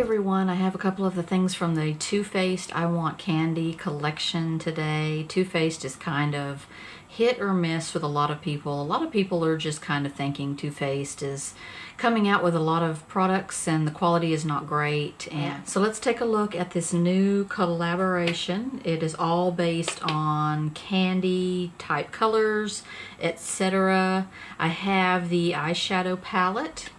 everyone, I have a couple of the things from the Too Faced I Want Candy collection today. Too Faced is kind of hit or miss with a lot of people. A lot of people are just kind of thinking Too Faced is coming out with a lot of products and the quality is not great. And so let's take a look at this new collaboration. It is all based on candy type colors, etc. I have the eyeshadow palette.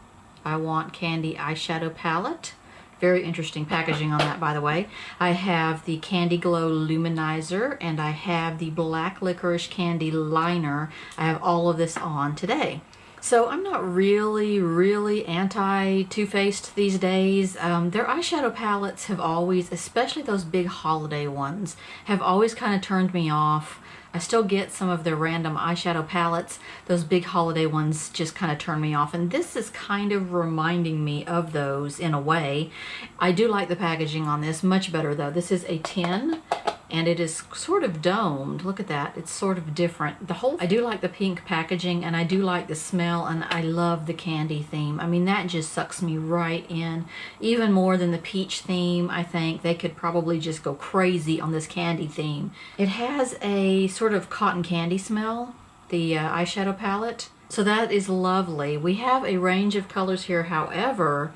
I Want Candy eyeshadow palette. Very interesting packaging on that, by the way. I have the Candy Glow Luminizer, and I have the Black Licorice Candy Liner. I have all of this on today. So I'm not really anti Too Faced these days. Their eyeshadow palettes have always, especially those big holiday ones, have always kind of turned me off. I still get some of their random eyeshadow palettes. Those big holiday ones just kind of turn me off, and this is kind of reminding me of those in a way. I do like the packaging on this, much better though. This is a tin, and it is sort of domed. Look at that, it's sort of different. I do like the pink packaging, and I do like the smell, and I love the candy theme. I mean, that just sucks me right in, even more than the peach theme. I think they could probably just go crazy on this candy theme. It has a sort of cotton candy smell, the eyeshadow palette, so that is lovely. We have a range of colors here. However,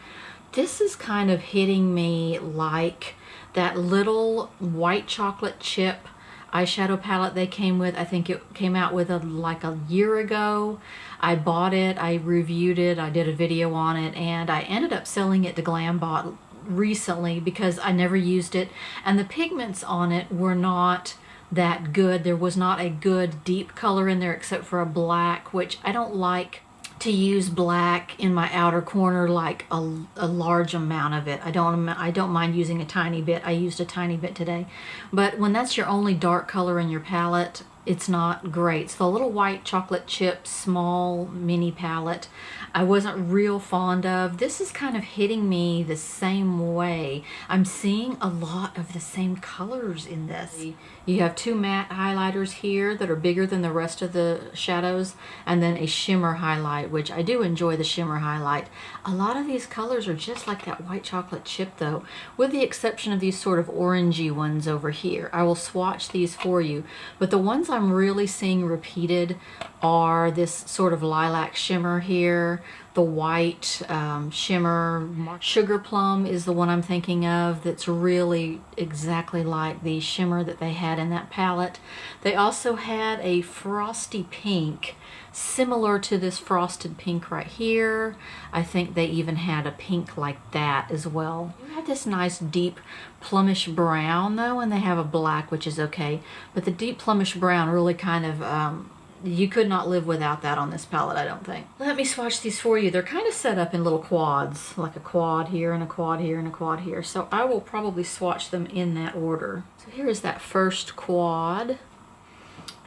this is kind of hitting me like that little white chocolate chip eyeshadow palette they came with. I think it came out with like a year ago. I bought it, I reviewed it, I did a video on it, and I ended up selling it to GlamBot recently because I never used it, and the pigments on it were not that good. There was not a good deep color in there except for a black, which I don't like to use black in my outer corner, like a large amount of it. I don't mind using a tiny bit. I used a tiny bit today. But when that's your only dark color in your palette, it's not great. So the little white chocolate chip small mini palette I wasn't real fond of. This is kind of hitting me the same way. I'm seeing a lot of the same colors in this. You have two matte highlighters here that are bigger than the rest of the shadows, and then a shimmer highlight, which I do enjoy the shimmer highlight. A lot of these colors are just like that white chocolate chip though, with the exception of these sort of orangey ones over here. I will swatch these for you, but the ones I'm really seeing repeated are this sort of lilac shimmer here, the white shimmer. Sugar Plum is the one I'm thinking of that's really exactly like the shimmer that they had in that palette. They also had a frosty pink similar to this frosted pink right here. I think they even had a pink like that as well. You have this nice deep plumish brown though, and they have a black, which is okay, but the deep plumish brown really kind of you could not live without that on this palette, I don't think. Let me swatch these for you. They're kind of set up in little quads, like a quad here and a quad here and a quad here. So I will probably swatch them in that order. So here is that first quad.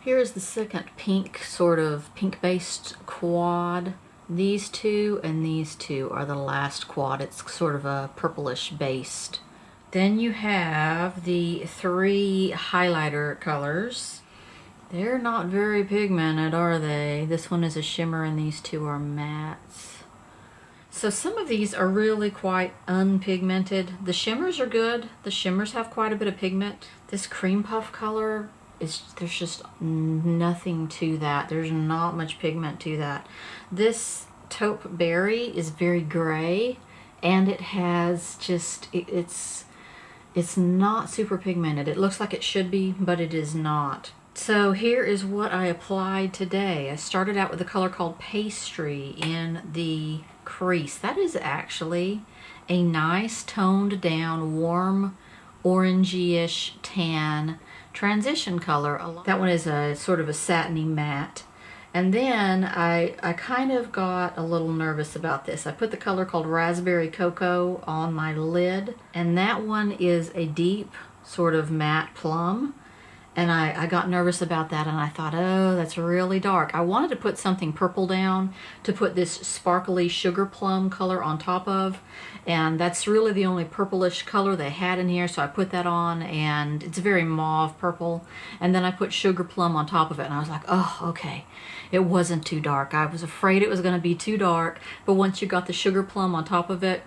Here is the second pink, sort of pink-based quad. These two and these two are the last quad. It's sort of a purplish based. Then you have the three highlighter colors. They're not very pigmented, are they? This one is a shimmer and these two are mattes. So some of these are really quite unpigmented. The shimmers are good. The shimmers have quite a bit of pigment. This cream puff color, there's just nothing to that. There's not much pigment to that. This taupe berry is very gray, and it has just, it's not super pigmented. It looks like it should be, but it is not. So here is what I applied today. I started out with a color called Pastry in the crease. That is actually a nice toned down, warm, orangey-ish tan transition color. That one is a sort of a satiny matte. And then I kind of got a little nervous about this. I put the color called Raspberry Cocoa on my lid, and that one is a deep sort of matte plum. And I got nervous about that, and I thought, oh, that's really dark. I wanted to put something purple down to put this sparkly sugar plum color on top of, and that's really the only purplish color they had in here, so I put that on, and it's very mauve purple. And then I put sugar plum on top of it, and I was like, oh, okay. It wasn't too dark. I was afraid it was going to be too dark, but once you got the sugar plum on top of it,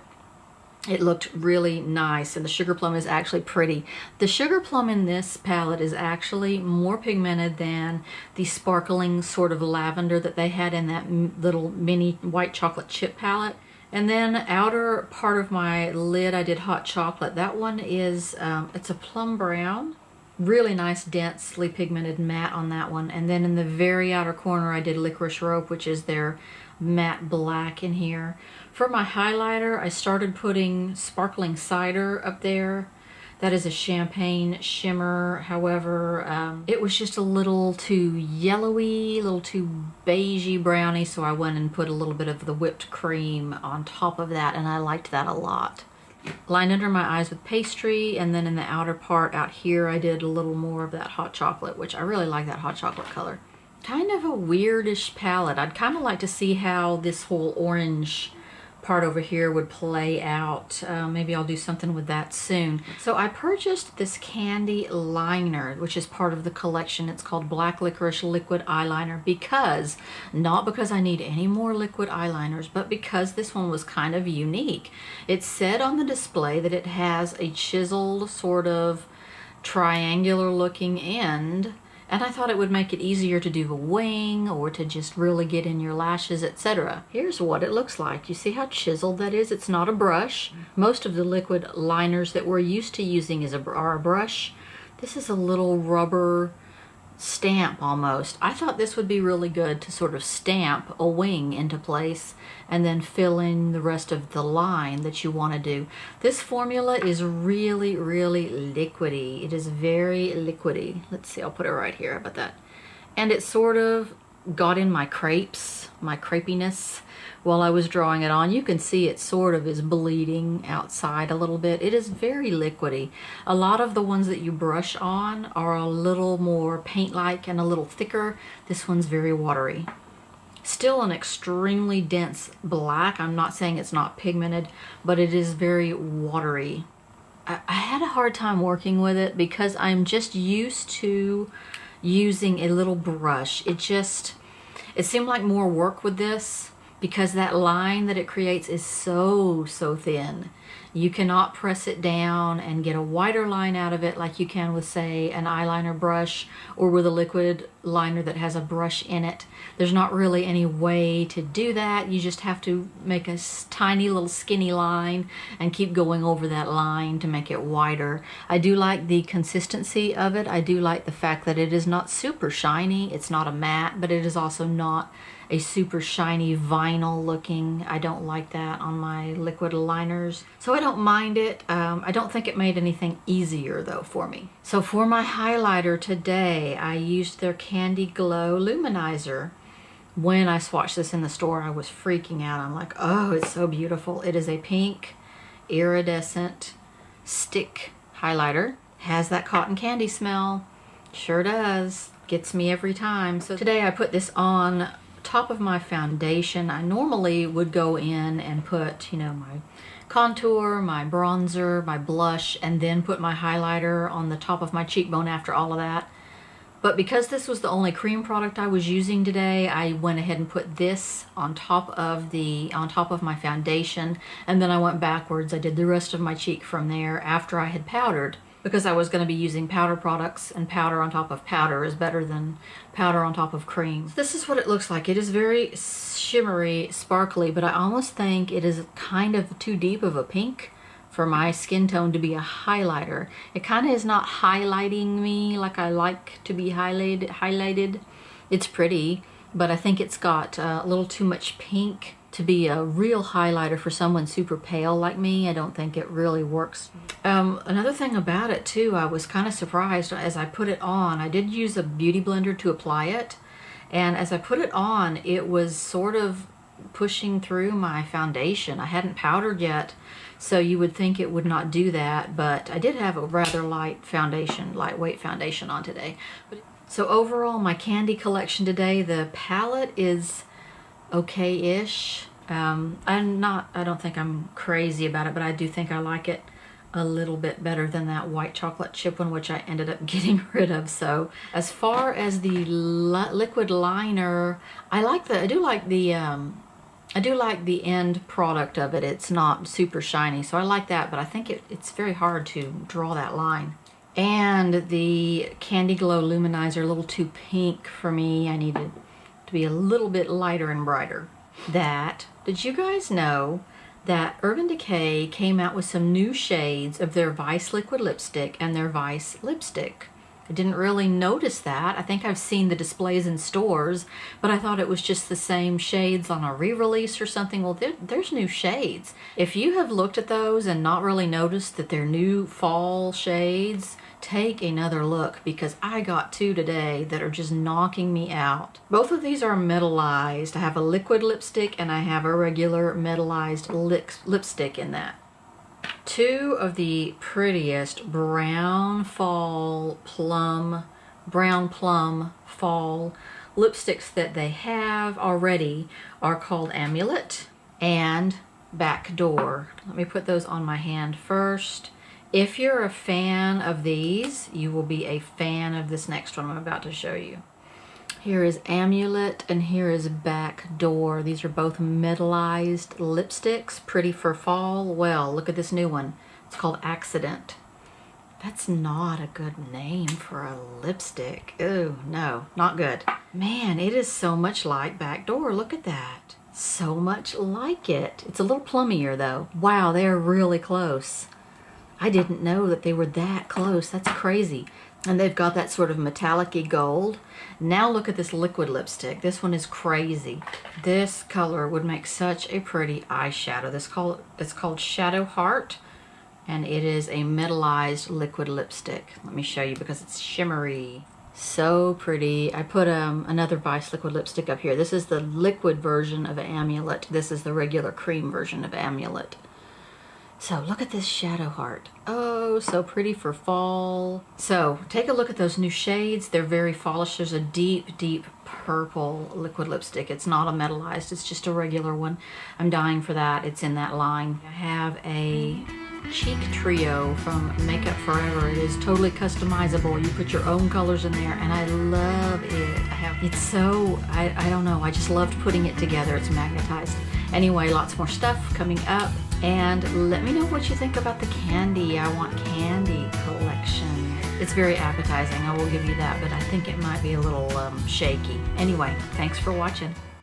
It looked really nice, and the sugar plum is actually pretty. The sugar plum in this palette is actually more pigmented than the sparkling sort of lavender that they had in that little mini white chocolate chip palette. And then outer part of my lid, I did hot chocolate. That one is, it's a plum brown. Really nice, densely pigmented matte on that one. And then in the very outer corner, I did Licorice Rope, which is their matte black in here. For my highlighter, I started putting Sparkling Cider up there. That is a champagne shimmer. However, it was just a little too yellowy, a little too beigey browny, so I went and put a little bit of the whipped cream on top of that, and I liked that a lot. Lined under my eyes with pastry, and then in the outer part out here I did a little more of that hot chocolate, which I really like that hot chocolate color. Kind of a weirdish palette. I'd kind of like to see how this whole orange part over here would play out. Maybe I'll do something with that soon. So I purchased this Kandee liner, which is part of the collection. It's called Black Licorice Liquid Eyeliner because, not because I need any more liquid eyeliners, but because this one was kind of unique. It said on the display that it has a chiseled sort of triangular looking end, and I thought it would make it easier to do a wing or to just really get in your lashes, etc. Here's what it looks like. You see how chiseled that is? It's not a brush. Most of the liquid liners that we're used to using are a brush. This is a little rubber stamp almost. I thought this would be really good to sort of stamp a wing into place and then fill in the rest of the line that you want to do. This formula is really, really liquidy. It is very liquidy. Let's see, I'll put it right here. How about that? And it sort of got in my crepes, my crepiness while I was drawing it on. You can see it sort of is bleeding outside a little bit. It is very liquidy. A lot of the ones that you brush on are a little more paint-like and a little thicker. This one's very watery. Still an extremely dense black. I'm not saying it's not pigmented, but it is very watery. I had a hard time working with it because I'm just used to using a little brush. It seemed like more work with this because that line that it creates is so thin. You cannot press it down and get a wider line out of it like you can with, say, an eyeliner brush or with a liquid liner that has a brush in it. There's not really any way to do that. You just have to make a tiny little skinny line and keep going over that line to make it wider. I do like the consistency of it. I do like the fact that it is not super shiny. It's not a matte, but it is also not a super shiny vinyl looking. I don't like that on my liquid liners, so I don't mind it. I don't think it made anything easier though for me. So for my highlighter today, I used their Kandee Glow Luminizer. When I swatched this in the store, I was freaking out. I'm like, oh, it's so beautiful. It is a pink iridescent stick highlighter. Has that cotton candy smell. Sure does. Gets me every time. So today I put this on top of my foundation. I normally would go in and put, you know, my contour, my bronzer, my blush, and then put my highlighter on the top of my cheekbone after all of that. But because this was the only cream product I was using today, I went ahead and put this on top of my foundation, and then I went backwards. I did the rest of my cheek from there after I had powdered, because I was going to be using powder products, and powder on top of powder is better than powder on top of cream. This is what it looks like. It is very shimmery, sparkly, but I almost think it is kind of too deep of a pink for my skin tone to be a highlighter. It kind of is not highlighting me like I like to be highlighted. It's pretty, but I think it's got a little too much pink to be a real highlighter for someone super pale like me. I don't think it really works. Another thing about it too, I was kind of surprised as I put it on. I did use a beauty blender to apply it, and as I put it on, it was sort of pushing through my foundation. I hadn't powdered yet, so you would think it would not do that, but I did have a rather lightweight foundation on today. So overall, my Kandee collection today, the palette is okay-ish. I don't think I'm crazy about it, but I do think I like it a little bit better than that white chocolate chip one, which I ended up getting rid of. So as far as the liquid liner, I do like the I do like the end product of it. It's not super shiny, so I like that, but I think it's very hard to draw that line. And the Kandee Glow Luminizer, a little too pink for me. I needed to be a little bit lighter and brighter. Did you guys know that Urban Decay came out with some new shades of their Vice liquid lipstick and their Vice lipstick? I didn't really notice that. I think I've seen the displays in stores, but I thought it was just the same shades on a re-release or something. Well, there's new shades. If you have looked at those and not really noticed that they're new fall shades, take another look, because I got two today that are just knocking me out. Both of these are metalized. I have a liquid lipstick and I have a regular metalized lipstick in that. Two of the prettiest brown plum fall lipsticks that they have already are called Amulet and Backdoor. Let me put those on my hand first. If you're a fan of these, you will be a fan of this next one I'm about to show you. Here is Amulet and here is Backdoor. These are both metalized lipsticks, pretty for fall. Well, look at this new one. It's called Accident. That's not a good name for a lipstick. Ooh, no, not good. Man, it is so much like Backdoor. Look at that. So much like it. It's a little plummier though. Wow, they are really close. I didn't know that they were that close. That's crazy. And they've got that sort of metallic-y gold. Now look at this liquid lipstick. This one is crazy. This color would make such a pretty eyeshadow. It's called Shadowheart, and it is a metalized liquid lipstick. Let me show you because it's shimmery. So pretty. I put another Vice liquid lipstick up here. This is the liquid version of Amulet. This is the regular cream version of Amulet. So look at this Shadowheart. Oh, so pretty for fall. So take a look at those new shades. They're very fallish. There's a deep, deep purple liquid lipstick. It's not a metalized, it's just a regular one. I'm dying for that. It's in that line. I have a cheek trio from Makeup Forever. It is totally customizable. You put your own colors in there and I love it. I don't know, I just loved putting it together. It's magnetized. Anyway, lots more stuff coming up. And let me know what you think about the Kandee I Want Kandee collection. It's very appetizing, I will give you that, but I think it might be a little shaky. Anyway, thanks for watching.